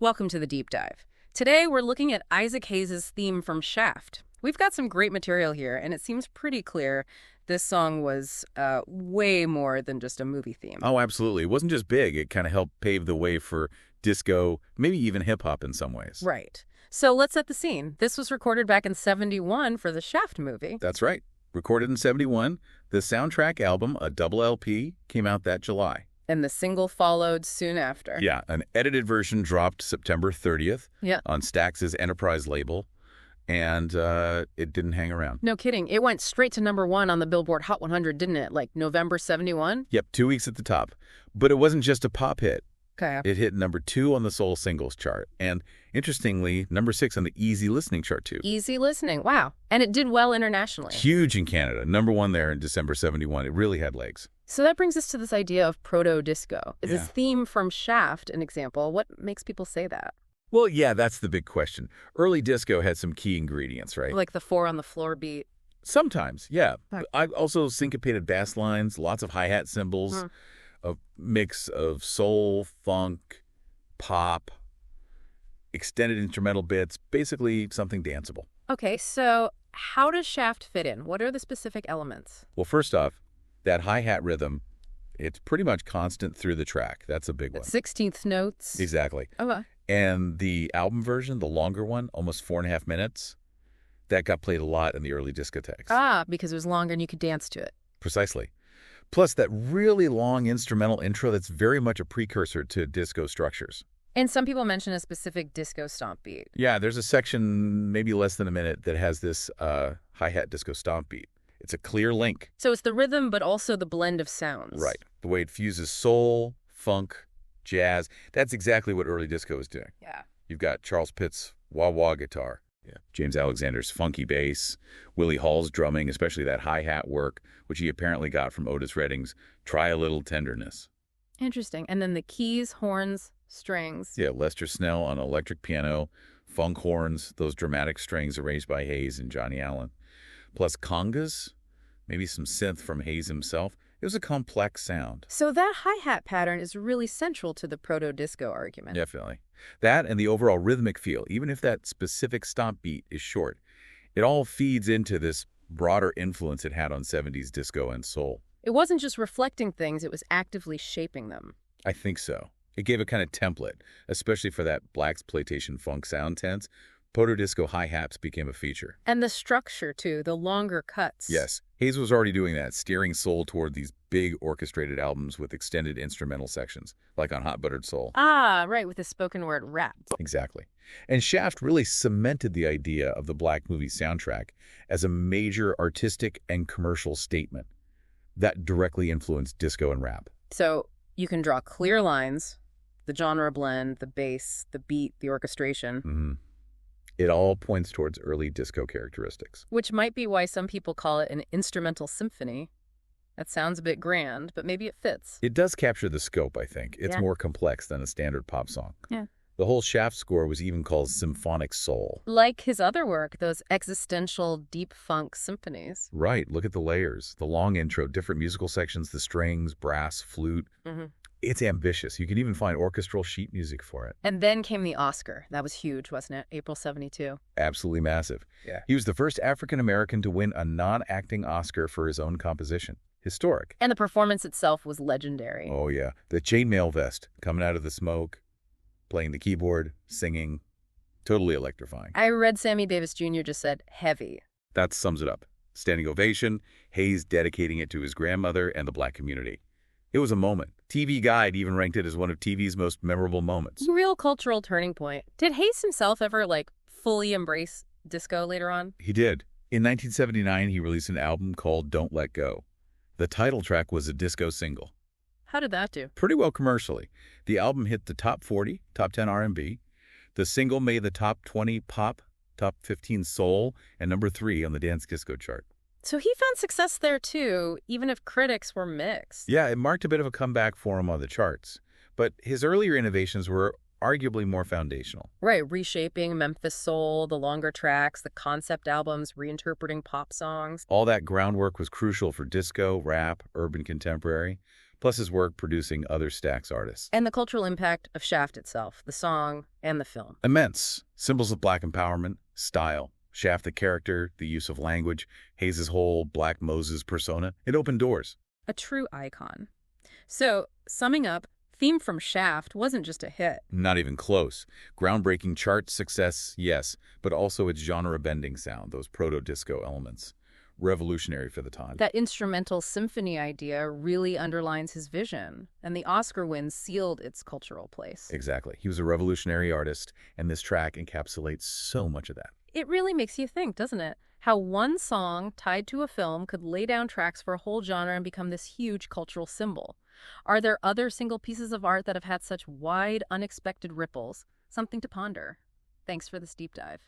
Welcome to the Deep Dive. Today, we're looking at Isaac Hayes' theme from Shaft. We've got some great material here, and it seems pretty clear this song was way more than just a movie theme. Oh, absolutely. It wasn't just big. It kind of helped pave the way for disco, maybe even hip-hop in some ways. Right. So let's set the scene. This was recorded back in '71 for the Shaft movie. That's right. Recorded in '71, the soundtrack album, a double LP, came out that July. And the single followed soon after. Yeah, an edited version dropped September 30th on Stax's Enterprise label, and it didn't hang around. No kidding. It went straight to #1 on the Billboard Hot 100, didn't it? Like November '71? Yep, 2 weeks at the top. But it wasn't just a pop hit. Okay. It hit #2 on the Soul Singles chart, and interestingly, #6 on the Easy Listening chart, too. Easy listening. Wow. And it did well internationally. Huge in Canada. #1 there in December '71. It really had legs. So that brings us to this idea of proto-disco. Is Yeah. this theme from Shaft an example? What makes people say that? Well, yeah, that's the big question. Early disco had some key ingredients, right? Like the 4-on-the-floor beat. Sometimes, yeah. Okay. I also syncopated bass lines, lots of hi-hat cymbals, a mix of soul, funk, pop, extended instrumental bits, basically something danceable. Okay, so how does Shaft fit in? What are the specific elements? Well, first off, that hi-hat rhythm, it's pretty much constant through the track. That's a big one. 16th notes. Exactly. Okay. And the album version, the longer one, almost 4.5 minutes, that got played a lot in the early discotheques. Ah, because it was longer and you could dance to it. Precisely. Plus that really long instrumental intro that's very much a precursor to disco structures. And some people mention a specific disco stomp beat. Yeah, there's a section, maybe less than a minute, that has this hi-hat disco stomp beat. It's a clear link. So it's the rhythm, but also the blend of sounds. Right. The way it fuses soul, funk, jazz. That's exactly what early disco was doing. Yeah. You've got Charles Pitt's wah-wah guitar, James Alexander's funky bass, Willie Hall's drumming, especially that hi-hat work, which he apparently got from Otis Redding's Try a Little Tenderness. Interesting. And then the keys, horns, strings. Yeah, Lester Snell on electric piano, funk horns, those dramatic strings arranged by Hayes and Johnny Allen. Plus congas, maybe some synth from Hayes himself. It was a complex sound. So that hi-hat pattern is really central to the proto-disco argument. Definitely. That and the overall rhythmic feel, even if that specific stomp beat is short, it all feeds into this broader influence it had on '70s disco and soul. It wasn't just reflecting things, it was actively shaping them. I think so. It gave a kind of template, especially for that blaxploitation funk sound tense. Proto-disco hi-hats became a feature. And the structure, too, the longer cuts. Yes. Hayes was already doing that, steering soul toward these big orchestrated albums with extended instrumental sections, like on Hot Buttered Soul. Ah, right, with the spoken word rap. Exactly. And Shaft really cemented the idea of the black movie soundtrack as a major artistic and commercial statement that directly influenced disco and rap. So you can draw clear lines, the genre blend, the bass, the beat, the orchestration. It all points towards early disco characteristics. Which might be why some people call it an instrumental symphony. That sounds a bit grand, but maybe it fits. It does capture the scope, I think. It's more complex than a standard pop song. Yeah. The whole Shaft score was even called symphonic soul. Like his other work, those existential deep funk symphonies. Right. Look at the layers, the long intro, different musical sections, the strings, brass, flute. It's ambitious. You can even find orchestral sheet music for it. And then came the Oscar. That was huge, wasn't it? April '72. Absolutely massive. Yeah. He was the first African-American to win a non-acting Oscar for his own composition. Historic. And the performance itself was legendary. Oh, yeah. The chainmail vest coming out of the smoke, playing the keyboard, singing. Totally electrifying. I read Sammy Davis Jr. just said heavy. That sums it up. Standing ovation, Hayes dedicating it to his grandmother and the black community. It was a moment. TV Guide even ranked it as one of TV's most memorable moments. Real cultural turning point. Did Hayes himself ever, fully embrace disco later on? He did. In 1979, he released an album called Don't Let Go. The title track was a disco single. How did that do? Pretty well commercially. The album hit the top 40, top 10 R&B. The single made the top 20 pop, top 15 soul, and #3 on the dance disco chart. So he found success there, too, even if critics were mixed. Yeah, it marked a bit of a comeback for him on the charts. But his earlier innovations were arguably more foundational. Right, reshaping Memphis soul, the longer tracks, the concept albums, reinterpreting pop songs. All that groundwork was crucial for disco, rap, urban contemporary. plus his work producing other Stax artists. And the cultural impact of Shaft itself, the song and the film. Immense. Symbols of black empowerment, style, Shaft the character, the use of language, Hayes' whole Black Moses persona. It opened doors. A true icon. So, summing up, Theme from Shaft wasn't just a hit. Not even close. Groundbreaking chart success, yes, but also its genre-bending sound, those proto-disco elements. Revolutionary for the time. That instrumental symphony idea really underlines his vision, and the Oscar win sealed its cultural place. Exactly. He was a revolutionary artist, and this track encapsulates so much of that. It really makes you think, doesn't it? How one song tied to a film could lay down tracks for a whole genre and become this huge cultural symbol. Are there other single pieces of art that have had such wide, unexpected ripples? Something to ponder. Thanks for this deep dive.